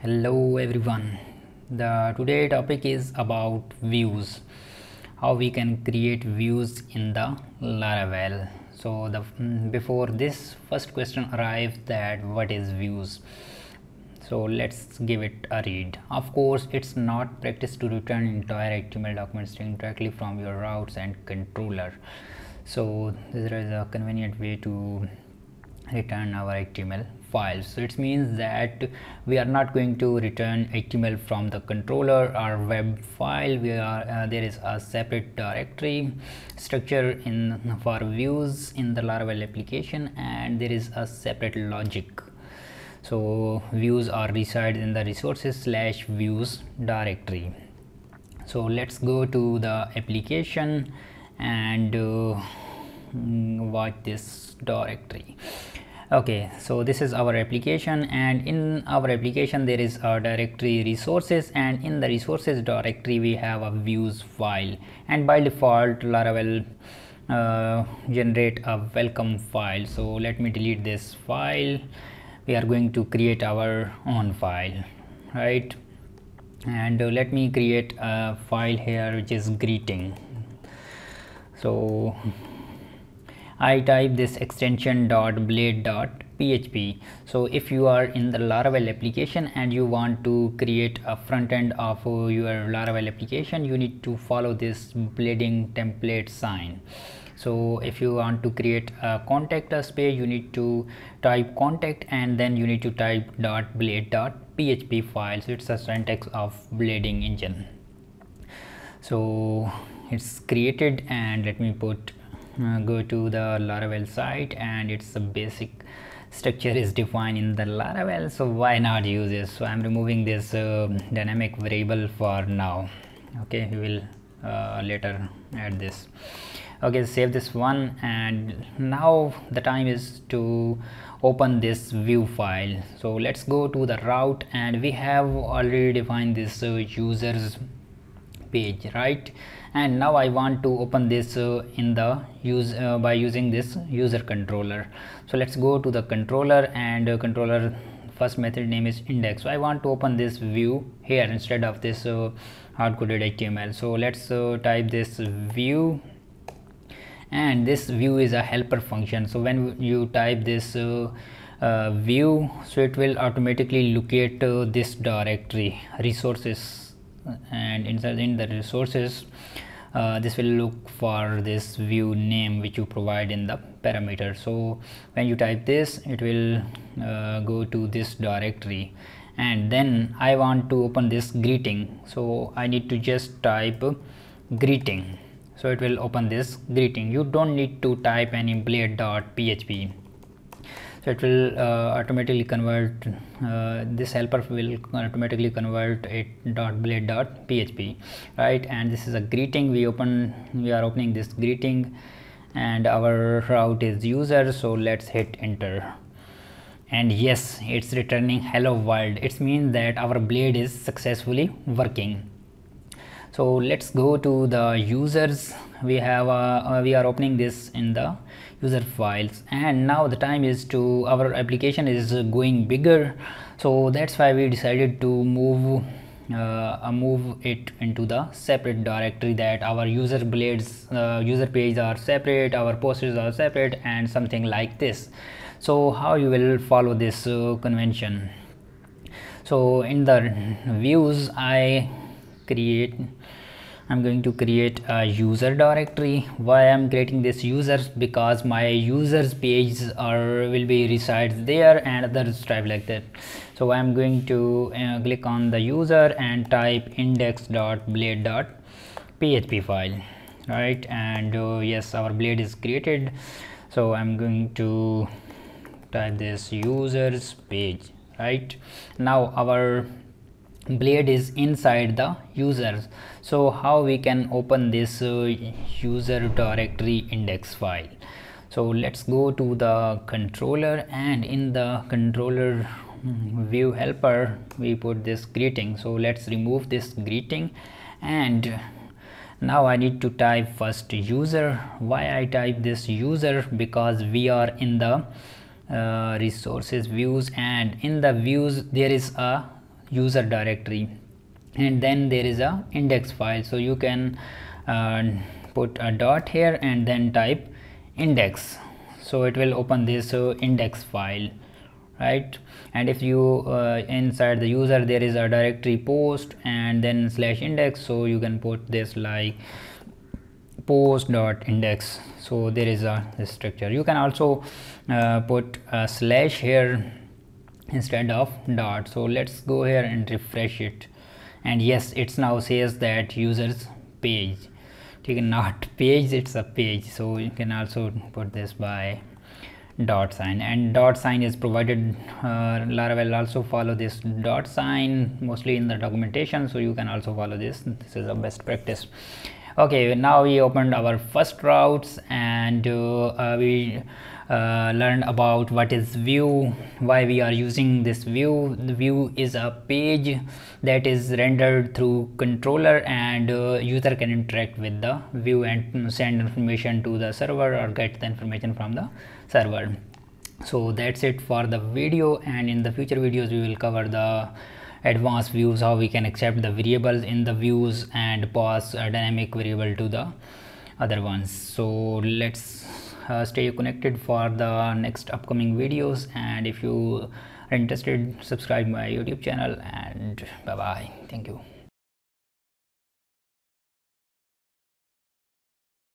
Hello everyone. The today topic is about views. How we can create views in the Laravel. So before this first question arrives that what is views. So let's give it a read. Of course, it's not practice to return entire HTML documents directly from your routes and controller. So there is a convenient way to return our HTML files. So it means that we are not going to return HTML from the controller or web file. There is a separate directory structure for views in the Laravel application, and there is a separate logic. So views are reside in the resources/views directory. So let's go to the application and watch this directory. Okay, so this is our application, and in our application there is a directory resources, and in the resources directory we have a views file, and by default Laravel generate a welcome file. So let me delete this file. We are going to create our own file, right? And let me create a file here which is greeting. So I type this extension .blade.php. So if you are in the Laravel application and you want to create a front end of your Laravel application, you need to follow this blading template sign. So if you want to create a contact us page, you need to type contact and then you need to type .blade.php file. So it's a syntax of blading engine. So it's created, and let me put go to the Laravel site, and it's a basic structure is defined in the Laravel, so why not use this? So I'm removing this dynamic variable for now. Okay, we will later add this. Okay, save this one, and now the time is to open this view file. So let's go to the route, and we have already defined this users page, right? And now I want to open this in the by using this user controller. So let's go to the controller, and controller first method name is index. So I want to open this view here instead of this hard-coded HTML. So let's type this view, and this view is a helper function. So when you type this view, so it will automatically locate this directory resources, and inside in the resources this will look for this view name which you provide in the parameter. So when you type this, it will go to this directory, and then I want to open this greeting. So I need to just type greeting, so it will open this greeting. You don't need to type any blade.php. So it will automatically convert this helper will automatically convert it .blade.php, right? And this is a greeting. We are opening this greeting, and our route is user. So let's hit enter, and yes, it's returning hello world. It means that our blade is successfully working. So let's go to the users. We are opening this in the user files, and now the time is to our application is going bigger, so that's why we decided to move it into the separate directory, that our user blades user pages are separate, our posters are separate, and something like this. So how you will follow this convention? So in the views I'm going to create a user directory. Why I'm creating this users? Because my users pages will be resides there, and others type like that. So I'm going to click on the user and type index.blade.php file, right? And yes, our blade is created. So I'm going to type this users page, right? Now our blade is inside the users. So how we can open this user directory index file? So let's go to the controller, and in the controller view helper we put this greeting. So let's remove this greeting, and now I need to type first user. Why I type this user? Because we are in the resources views, and in the views there is a user directory, and then there is a index file. So you can put a dot here and then type index, so it will open this index file, right? And if you inside the user there is a directory post and then slash index, so you can put this like post dot index. So there is a this structure. You can also put a slash here instead of dot. So let's go here and refresh it, and yes, it's now says that users page. Not page, it's a page. So you can also put this by dot sign, and dot sign is provided. Laravel also follow this dot sign mostly in the documentation, so you can also follow this. This is a best practice. Okay, now we opened our first routes, and we learned about what is view, why we are using this view. The view is a page that is rendered through controller, and user can interact with the view and send information to the server or get the information from the server. So that's it for the video, and in the future videos we will cover the advanced views, how we can accept the variables in the views and pass a dynamic variable to the other ones. So let's stay connected for the next upcoming videos, and if you are interested, subscribe my YouTube channel, and bye bye. Thank you.